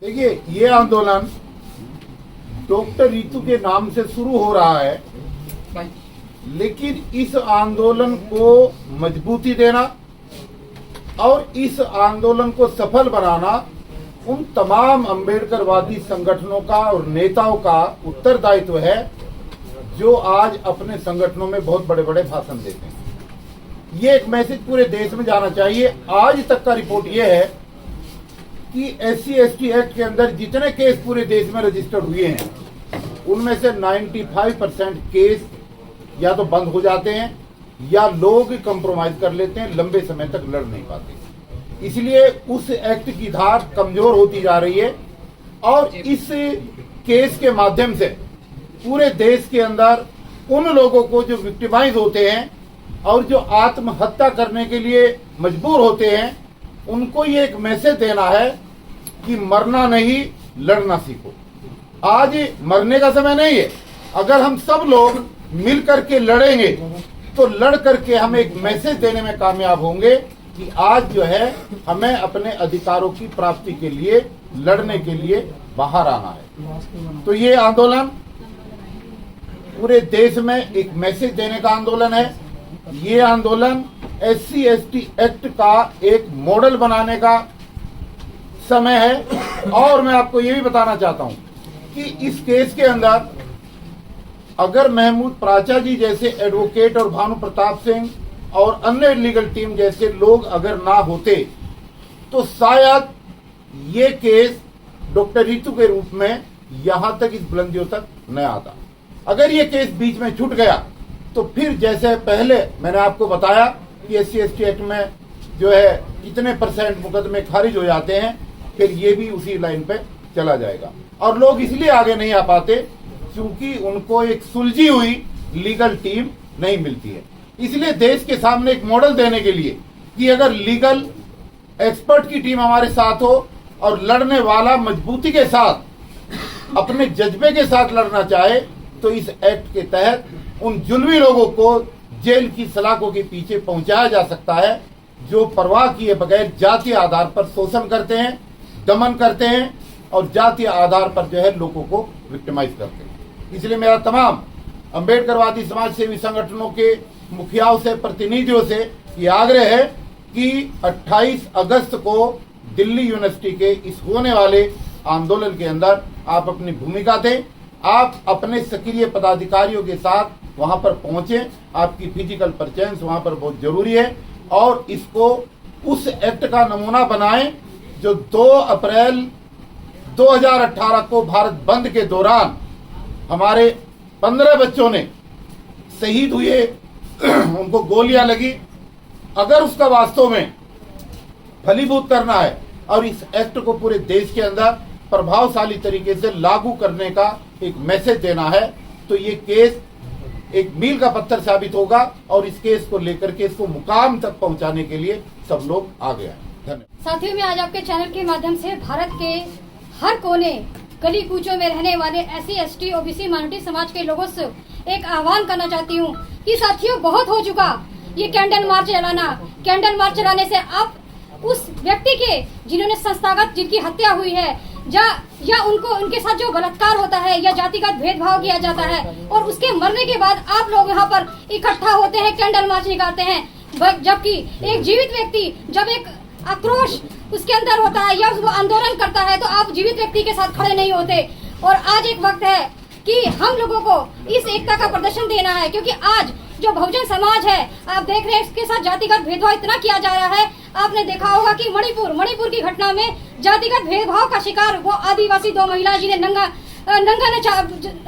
देखिए, ये आंदोलन डॉक्टर रितु के नाम से शुरू हो रहा है, लेकिन इस आंदोलन को मजबूती देना और इस आंदोलन को सफल बनाना उन तमाम अम्बेडकरवादी संगठनों का और नेताओं का उत्तरदायित्व है जो आज अपने संगठनों में बहुत बड़े बड़े भाषण देते हैं। ये एक मैसेज पूरे देश में जाना चाहिए। आज तक का रिपोर्ट ये है कि SC/ST एक्ट के अंदर जितने केस पूरे देश में रजिस्टर्ड हुए हैं उनमें से 95% केस या तो बंद हो जाते हैं या लोग कंप्रोमाइज कर लेते हैं, लंबे समय तक लड़ नहीं पाते। इसलिए उस एक्ट की धार कमजोर होती जा रही है और इस केस के माध्यम से पूरे देश के अंदर उन लोगों को जो विक्टिमाइज होते हैं और जो आत्महत्या करने के लिए मजबूर होते हैं, उनको ये एक मैसेज देना है कि मरना नहीं, लड़ना सीखो। आज मरने का समय नहीं है। अगर हम सब लोग मिल करके लड़ेंगे तो लड़ करके हम एक मैसेज देने में कामयाब होंगे कि आज जो है हमें अपने अधिकारों की प्राप्ति के लिए लड़ने के लिए बाहर आना है। तो ये आंदोलन पूरे देश में एक मैसेज देने का आंदोलन है। ये आंदोलन SC/ST एक्ट का एक मॉडल बनाने का समय है। और मैं आपको ये भी बताना चाहता हूं कि इस केस के अंदर अगर महमूद प्राचा जी जैसे एडवोकेट और भानु प्रताप सिंह और अन्य लीगल टीम जैसे लोग अगर ना होते तो शायद ये केस डॉक्टर रितु के रूप में यहां तक, इस बुलंदियों तक न आता। अगर ये केस बीच में छूट गया तो फिर जैसे पहले मैंने आपको बताया कि SC/ST एक्ट में जो है कितने % मुकदमे खारिज हो जाते हैं, फिर ये भी उसी लाइन पे चला जाएगा। और लोग इसलिए आगे नहीं आ पाते क्योंकि उनको एक सुलझी हुई लीगल टीम नहीं मिलती है। इसलिए देश के सामने एक मॉडल देने के लिए कि अगर लीगल एक्सपर्ट की टीम हमारे साथ हो और लड़ने वाला मजबूती के साथ अपने जज्बे के साथ लड़ना चाहे तो इस एक्ट के तहत उन जुल्मी लोगों को जेल की सलाखों के पीछे पहुंचाया जा सकता है जो परवाह किए बगैर जातीय आधार पर शोषण करते हैं, दमन करते हैं और जातीय आधार पर जो है लोगों को विक्टिमाइज करते हैं। इसलिए मेरा तमाम अम्बेडकरवादी समाज सेवी संगठनों के मुखियाओं से, प्रतिनिधियों से ये आग्रह है कि 28 अगस्त को दिल्ली यूनिवर्सिटी के इस होने वाले आंदोलन के अंदर आप अपनी भूमिका दें। आप अपने सक्रिय पदाधिकारियों के साथ वहां पर पहुंचे। आपकी फिजिकल प्रेजेंस वहां पर बहुत जरूरी है और इसको उस एक्ट का नमूना बनाएं जो 2 अप्रैल 2018 को भारत बंद के दौरान हमारे 15 बच्चों ने शहीद हुए, उनको गोलियां लगी। अगर उसका वास्तव में फलीभूत करना है और इस एक्ट को पूरे देश के अंदर प्रभावशाली तरीके से लागू करने का एक मैसेज देना है तो ये केस एक मील का पत्थर साबित होगा और इस केस को लेकर के इसको मुकाम तक पहुंचाने के लिए सब लोग आगे आए। धन्यवाद। साथियों, मैं आज आपके चैनल के माध्यम से भारत के हर कोने गली कूचों में रहने वाले SC/ST OBC माइनॉरिटी समाज के लोगों से एक आह्वान करना चाहती हूँ कि साथियों, बहुत हो चुका ये कैंडल मार्च चलाना। कैंडल मार्च चलाने से आप उस व्यक्ति के जिन्होंने संस्थागत जिनकी हत्या हुई है या उनको उनके साथ जो बलात्कार होता है या जातिगत भेदभाव किया जाता है और उसके मरने के बाद आप लोग यहाँ पर इकट्ठा होते हैं, कैंडल मार्च निकालते हैं। जबकि एक जीवित व्यक्ति जब एक आक्रोश उसके अंदर होता है या वो आंदोलन करता है तो आप जीवित व्यक्ति के साथ खड़े नहीं होते। और आज एक वक्त है कि हम लोगों को इस एकता का प्रदर्शन देना है, क्योंकि आज जो बहुजन समाज है आप देख रहे हैं इसके साथ जातिगत भेदभाव इतना किया जा रहा है। आपने देखा होगा कि मणिपुर की घटना में जातिगत भेदभाव का शिकार वो आदिवासी 2 महिला जिन्हें नंगा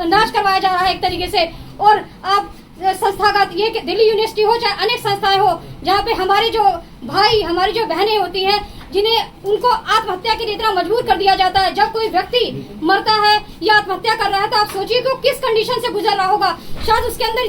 नाच करवाया जा रहा है एक तरीके से। और आप संस्थागत ये दिल्ली यूनिवर्सिटी हो चाहे अनेक संस्थाएं हो जहाँ पे हमारे जो भाई, हमारी जो बहनें होती हैं जिन्हें उनको आत्महत्या के लिए इतना मजबूर कर दिया जाता है। जब कोई व्यक्ति मरता है या आत्महत्या कर रहा है तो आप सोचिए कि वो किस कंडीशन से गुजर रहा होगा। शायद उसके अंदर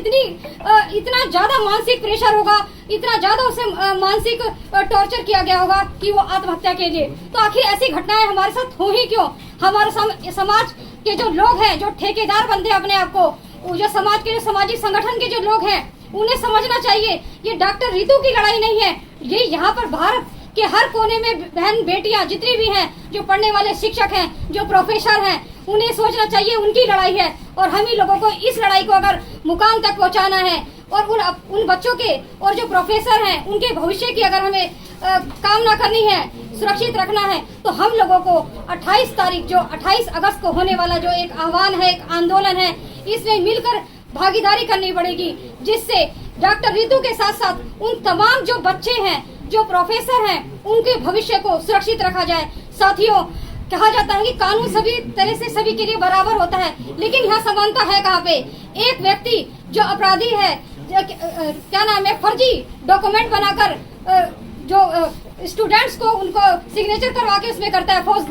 इतना ज्यादा मानसिक प्रेशर होगा, इतना ज्यादा उसे मानसिक टॉर्चर किया गया होगा कि वो आत्महत्या के लिए। तो आखिर ऐसी घटनाएं हमारे साथ हो ही क्यों? हमारे समाज के जो लोग हैं, जो ठेकेदार बनते हैं अपने आप को, जो समाज के सामाजिक संगठन के जो लोग हैं, उन्हें समझना चाहिए ये डॉक्टर रितु की लड़ाई नहीं है। ये यहाँ पर भारत कि हर कोने में बहन बेटियां जितनी भी हैं, जो पढ़ने वाले शिक्षक हैं, जो प्रोफेसर हैं, उन्हें सोचना चाहिए उनकी लड़ाई है और हम ही लोगों को इस लड़ाई को अगर मुकाम तक पहुंचाना है और उन बच्चों के और जो प्रोफेसर हैं उनके भविष्य की अगर हमें कामना करनी है, सुरक्षित रखना है, तो हम लोगों को 28 तारीख जो 28 अगस्त को होने वाला जो एक आह्वान है, एक आंदोलन है, इसमें मिलकर भागीदारी करनी पड़ेगी, जिससे डॉक्टर रितु के साथ साथ उन तमाम जो बच्चे हैं, जो प्रोफेसर हैं, उनके भविष्य को सुरक्षित रखा जाए। साथियों, कहा जाता है कि कानून सभी तरह से सभी के लिए बराबर होता है, लेकिन यहाँ समानता है कहाँ पे? एक व्यक्ति जो अपराधी है, क्या नाम है, फर्जी डॉक्यूमेंट बनाकर जो स्टूडेंट्स को उनको सिग्नेचर करवा के उसमें करता है फौज,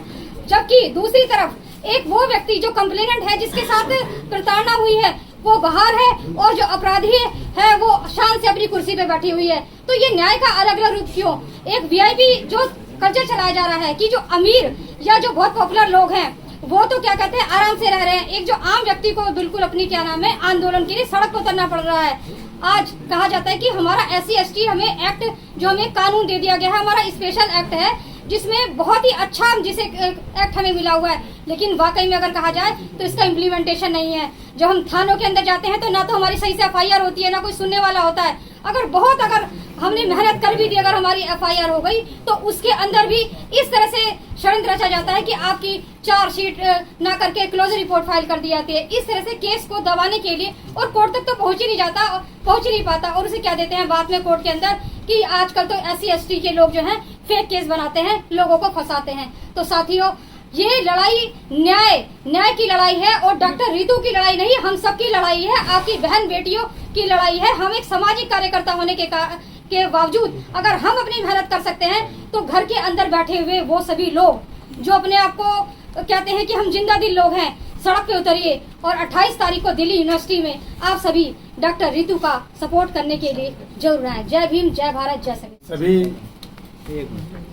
जबकि दूसरी तरफ एक वो व्यक्ति जो कंप्लेनेंट है, जिसके साथ प्रताड़ना हुई है, वो बाहर है और जो अपराधी है वो शान से अपनी कुर्सी पे बैठी हुई है। तो ये न्याय का अलग अलग रूप क्यों? एक वीआईपी जो कल्चर चलाया जा रहा है कि जो अमीर या जो बहुत पॉपुलर लोग हैं वो तो क्या कहते हैं आराम से रह रहे हैं, एक जो आम व्यक्ति को बिल्कुल अपनी क्या नाम है आंदोलन के लिए सड़क पर उतरना पड़ रहा है। आज कहा जाता है कि हमारा SC/ST हमें एक्ट जो हमें कानून दे दिया गया है, हमारा स्पेशल एक्ट है, जिसमें बहुत ही अच्छा जिसे एक्ट हमें मिला हुआ है, लेकिन वाकई में अगर कहा जाए तो इसका इम्प्लीमेंटेशन नहीं है। जब हम थानों के अंदर जाते हैं तो ना तो हमारी सही से FIR होती है, ना कोई सुनने वाला होता है। अगर हमने मेहनत कर भी दी, अगर हमारी FIR हो गई तो उसके अंदर भी इस तरह से षड्यंत्र रचा जाता है कि आपकी चार्जशीट ना करके क्लोजर रिपोर्ट फाइल कर दी जाती है। इस तरह से केस को दबाने के लिए और कोर्ट तक तो पहुंच ही नहीं पाता और उसे क्या देते हैं बाद में कोर्ट के अंदर कि आजकल तो SC/ST के लोग जो हैं फेक केस बनाते हैं, लोगों को फंसाते हैं। तो साथियों, ये लड़ाई न्याय की लड़ाई है और डॉक्टर रितु की लड़ाई नहीं, हम सबकी लड़ाई है, आपकी बहन बेटियों की लड़ाई है। हम एक सामाजिक कार्यकर्ता होने के बावजूद अगर हम अपनी मेहनत कर सकते हैं तो घर के अंदर बैठे हुए वो सभी लोग जो अपने आप को कहते हैं कि हम जिंदा दिल लोग हैं, सड़क पे उतरिए और 28 तारीख को दिल्ली यूनिवर्सिटी में आप सभी डॉक्टर रितु का सपोर्ट करने के लिए जरूर आए। जय भीम, जय भारत, जय सभी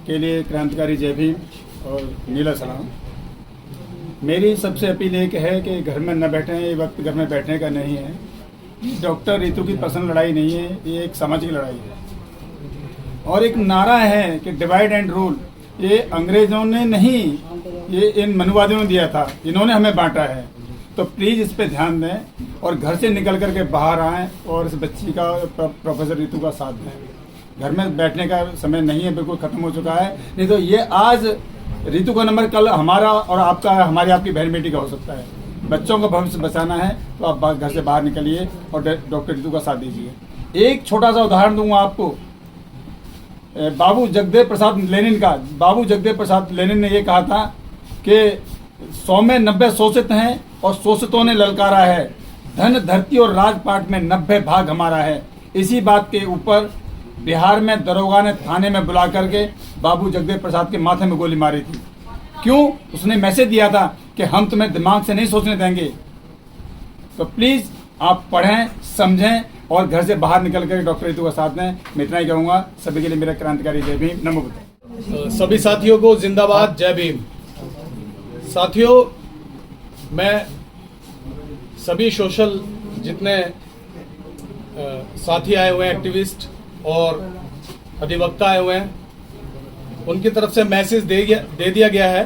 के लिए क्रांतिकारी जय भीम और नीला सलाम। मेरी सबसे अपील एक है कि घर में न बैठें, ये वक्त घर में बैठने का नहीं है। डॉक्टर रितु की पर्सनल लड़ाई नहीं है, ये एक सामाजिक लड़ाई है और एक नारा है कि डिवाइड एंड रूल। ये अंग्रेजों ने नहीं, ये इन मनुवादियों ने दिया था, इन्होंने हमें बांटा है। तो प्लीज इस पे ध्यान दें और घर से निकल करके बाहर आएं और इस बच्ची का, प्रोफेसर रितु का साथ दें। घर में बैठने का समय नहीं है, बिल्कुल खत्म हो चुका है। नहीं तो ये आज रितु का नंबर कल हमारा और आपका, हमारी आपकी बहन बेटी का हो सकता है। बच्चों का भविष्य बचाना है तो आप घर से बाहर निकलिए और डॉक्टर रितु का साथ दीजिए। एक छोटा सा उदाहरण दूंगा आपको, बाबू जगदेव प्रसाद लेनिन का। बाबू जगदेव प्रसाद लेनिन ने ये कहा था कि 100 में 90 शोषित हैं और शोषितों ने ललकारा है, धन धरती और राजपाट में 90 भाग हमारा है। इसी बात के ऊपर बिहार में दरोगा ने थाने में बुला करके बाबू जगदेव प्रसाद के माथे में गोली मारी थी। क्यों? उसने मैसेज दिया था कि हम तुम्हें दिमाग से नहीं सोचने देंगे। तो प्लीज आप पढ़ें, समझें और घर से बाहर निकल कर डॉक्टर रितु का साथ दें। मैं इतना ही कहूँगा। सभी के लिए मेरा क्रांतिकारी जय भीम, नमो बुद्धाय। सभी साथियों को जिंदाबाद, जय भीम। साथियों, मैं सभी सोशल जितने साथी आए हुए हैं, एक्टिविस्ट और अधिवक्ता आए हुए हैं, उनकी तरफ से मैसेज दे दिया गया है।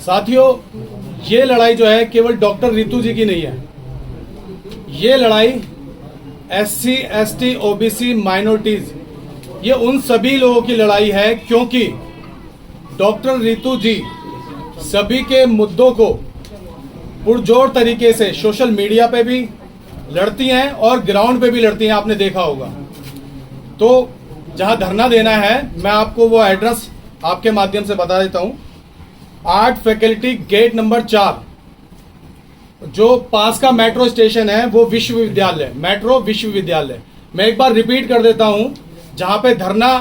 साथियों, ये लड़ाई जो है केवल डॉक्टर रितु जी की नहीं है, ये लड़ाई SC, ST, OBC, माइनॉरिटीज, ये उन सभी लोगों की लड़ाई है, क्योंकि डॉक्टर रितु जी सभी के मुद्दों को पुरजोर तरीके से सोशल मीडिया पे भी लड़ती हैं और ग्राउंड पे भी लड़ती हैं, आपने देखा होगा। तो जहां धरना देना है, मैं आपको वो एड्रेस आपके माध्यम से बता देता हूं। आर्ट फैकल्टी गेट नंबर 4, जो पास का मेट्रो स्टेशन है वो विश्वविद्यालय, मेट्रो विश्वविद्यालय। मैं एक बार रिपीट कर देता हूं, जहां पे धरना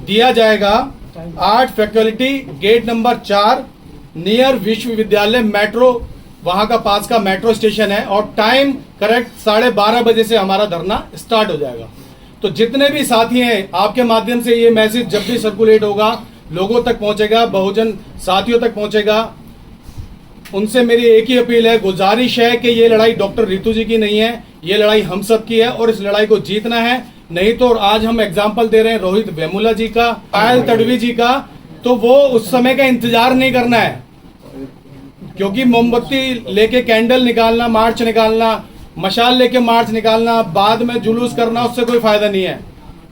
दिया जाएगा, art faculty gate number 4 near Vishwavidyalaya, metro, वहां का पास का मेट्रो स्टेशन है और टाइम करेक्ट 12:30 बजे से हमारा धरना स्टार्ट हो जाएगा। तो जितने भी साथी हैं, आपके माध्यम से ये मैसेज जब भी सर्कुलेट होगा, लोगों तक पहुंचेगा, बहुजन साथियों तक पहुंचेगा, उनसे मेरी एक ही अपील है, गुजारिश है कि ये लड़ाई डॉक्टर रितु जी की नहीं है, ये लड़ाई हम सब की है और इस लड़ाई को जीतना है। नहीं तो आज हम एग्जाम्पल दे रहे हैं रोहित वेमुला जी का, पायल तड़वी जी का, तो वो उस समय का इंतजार नहीं करना है, क्योंकि मोमबत्ती लेके कैंडल निकालना, मार्च निकालना, मशाल लेके मार्च निकालना, बाद में जुलूस करना, उससे कोई फायदा नहीं है।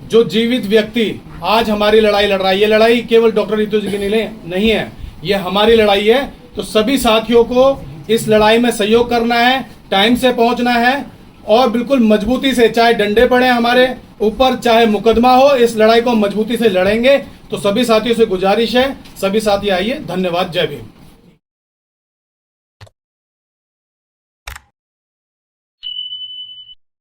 जो जीवित व्यक्ति आज हमारी लड़ाई लड़ रहा है, ये लड़ाई केवल डॉक्टर रितु जी की नहीं है, ये हमारी लड़ाई है। तो सभी साथियों को इस लड़ाई में सहयोग करना है, टाइम से पहुंचना है और बिल्कुल मजबूती से, चाहे डंडे पड़े हमारे ऊपर, चाहे मुकदमा हो, इस लड़ाई को मजबूती से लड़ेंगे। तो सभी साथियों से गुजारिश है, सभी साथी आइए। धन्यवाद। जय भीम।